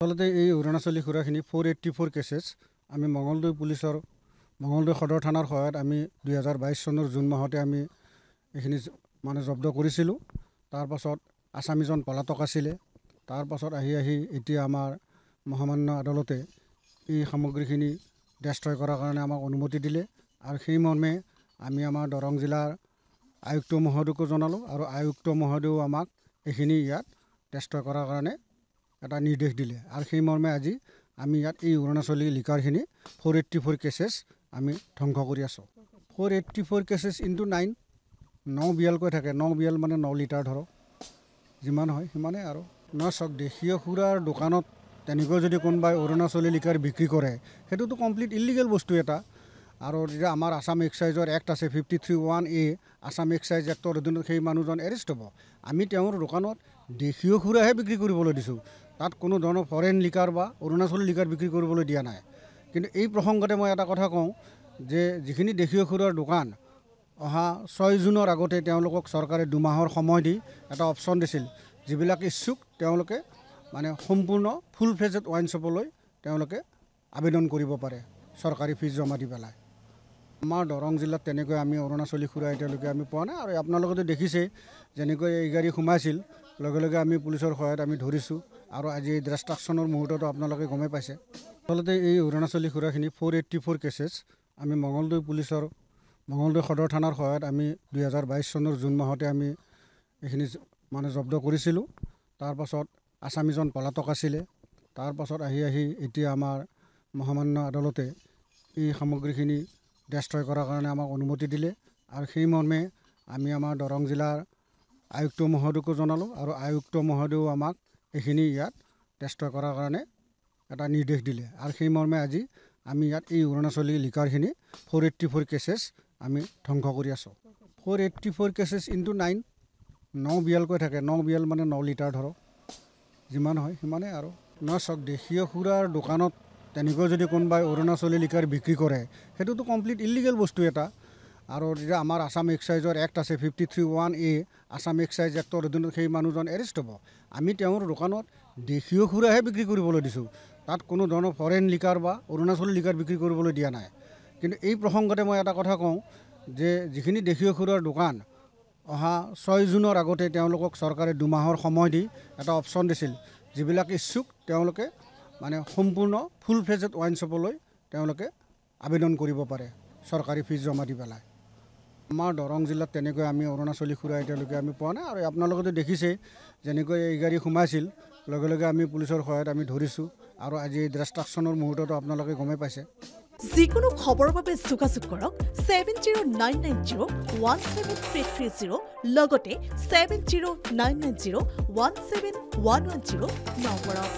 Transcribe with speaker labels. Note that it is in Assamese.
Speaker 1: আচলতে এই অৰুণাচলী খুৰাখিনি 484 কেছেছ আমি মঙলদৈ পুলিচৰ মঙলদৈ সদৰ থানাৰ সহায়ত আমি 2022 চনৰ জুন মাহতে আমি এইখিনি জব্দ কৰিছিলোঁ। তাৰ পাছত আসামিজন পলাতক আছিলে। তাৰ পাছত আহি এতিয়া আমাৰ মহামান্য আদালতে এই সামগ্ৰীখিনি ডেষ্ট্ৰয় কৰাৰ কাৰণে আমাক অনুমতি দিলে আৰু সেই মৰ্মে আমি আমাৰ দৰং জিলাৰ আয়ুক্ত মহোদয়কো জনালোঁ আৰু আয়ুক্ত মহোদয়েও আমাক এইখিনি ইয়াত ডেষ্ট্ৰয় কৰাৰ কাৰণে এটা নিৰ্দেশ দিলে আৰু সেই মৰ্মে আজি আমি ইয়াত এই অৰুণাচলী লিকাৰখিনি 484 কেছেছ আমি ধ্বংস কৰি আছোঁ। 484 কেছেছ ইনটু 9 বিয়ালকৈ থাকে। 9 বিয়াল মানে 9 লিটাৰ ধৰক, যিমান হয় সিমানেই আৰু চাওক দেশীয় সুৰাৰ দোকানত তেনেকৈ যদি কোনোবাই অৰুণাচলী লিকাৰ বিক্ৰী কৰে সেইটোতো কমপ্লিট ইলিগেল বস্তু এটা। আৰু যেতিয়া আমাৰ আসাম এক্সাইজৰ এক্ট আছে 53(1)A আসাম এক্সাইজ এক্টৰ অধীনত সেই মানুহজন এৰেষ্ট হ'ব। আমি তেওঁৰ দোকানত দেশীয় সুৰাহে বিক্ৰী কৰিবলৈ দিছোঁ, তাত কোনো ধৰণৰ ফৰেন লিকাৰ বা অৰুণাচলী লিকাৰ বিক্ৰী কৰিবলৈ দিয়া নাই। কিন্তু এই প্ৰসংগতে মই এটা কথা কওঁ যে যিখিনি দেশীয় সুৰাৰ দোকান অহা 6 জুনৰ আগতে তেওঁলোকক চৰকাৰে 2 মাহৰ সময় দি এটা অপশ্যন দিছিল, যিবিলাক ইচ্ছুক তেওঁলোকে সম্পূৰ্ণ ফুল ফ্লেজড ৱাইন শ্বপলৈ তেওঁলোকে আবেদন কৰিব পাৰে চৰকাৰী ফিজ জমা দি পেলাই। আমাৰ দৰং জিলাত তেনেকৈ আমি অৰুণাচলী খুৰা এতিয়ালৈকে আমি পোৱা নাই। আৰু আপোনালোকেতো দেখিছেই যেনেকৈ এই গাড়ী সোমাইছিল লগে লগে আমি পুলিচৰ সহায়ত আমি ধৰিছোঁ আৰু আজি এই ডিষ্ট্ৰাকশ্যনৰ মুহূৰ্ততো আপোনালোকে গমেই পাইছে। আচলতে এই অৰুণাচলী খুৰাখিনি 484 কেছেছ আমি মঙলদৈ পুলিচৰ মঙলদৈ সদৰ থানাৰ সহায়ত আমি 2022 চনৰ জুন মাহতে আমি এইখিনি জব্দ কৰিছিলোঁ। তাৰ পাছত আসামিজন পলাতক আছিলে। তাৰ পাছত আহি এতিয়া আমাৰ মহামান্য আদালতে এই সামগ্ৰীখিনি ডেষ্ট্ৰয় কৰাৰ কাৰণে আমাক অনুমতি দিলে আৰু সেই মৰ্মে আমি আমাৰ দৰং জিলাৰ আয়ুক্ত মহোদয়কো জনালোঁ আৰু আয়ুক্ত মহোদয়েও আমাক এইখিনি ইয়াত ডেষ্ট্ৰয় কৰাৰ কাৰণে এটা নিৰ্দেশ দিলে আৰু সেই মৰ্মে আজি আমি ইয়াত এই অৰুণাচলী লিকাৰখিনি 484 কেছেছ আমি ধ্বংস কৰি আছোঁ। 484 কেছেছ ইনটু 9 বিয়ালকৈ থাকে। 9 বিয়াল মানে 9 লিটাৰ ধৰক, যিমান হয় সিমানেই আৰু চাওক দেশীয় সুৰাৰ দোকানত তেনেকৈ যদি কোনোবাই অৰুণাচলী লিকাৰ বিক্ৰী কৰে সেইটোতো কমপ্লিট ইলিগেল বস্তু এটা। আৰু যেতিয়া আমাৰ আসাম এক্সাইজৰ এক্ট আছে 53(1)A আসাম এক্সাইজ এক্টৰ অধীনত সেই মানুহজন এৰেষ্ট হ'ব। আমি তেওঁৰ দোকানত দেশীয় সুৰাহে বিক্ৰী কৰিবলৈ দিছোঁ, তাত কোনো ধৰণৰ ফৰেন লিকাৰ বা অৰুণাচলী লিকাৰ বিক্ৰী কৰিবলৈ দিয়া নাই। কিন্তু এই প্ৰসংগতে মই এটা কথা কওঁ যে যিখিনি দেশীয় সুৰাৰ দোকান অহা 6 জুনৰ আগতে তেওঁলোকক চৰকাৰে 2 মাহৰ সময় দি এটা অপশ্যন দিছিল, যিবিলাক ইচ্ছুক তেওঁলোকে সম্পূৰ্ণ ফুল ফ্লেজড ৱাইন শ্বপলৈ তেওঁলোকে আবেদন কৰিব পাৰে চৰকাৰী ফিজ জমা দি পেলাই। আমাৰ দৰং জিলাত তেনেকৈ আমি অৰুণাচলী খুৰা এতিয়ালৈকে আমি পোৱা নাই আৰু আপোনালোকেতো দেখিছেই যেনেকৈ এই গাড়ী সোমাইছিল লগে লগে আমি পুলিচৰ সহায়ত আমি ধৰিছোঁ আৰু আজি এই ডিষ্ট্ৰাকশ্যনৰ মুহূৰ্ততো আপোনালোকে গমেই পাইছে।
Speaker 2: যিকোনো খবৰৰ বাবে যোগাযোগ কৰক 7099017330 লগতে 7099017110 নম্বৰত।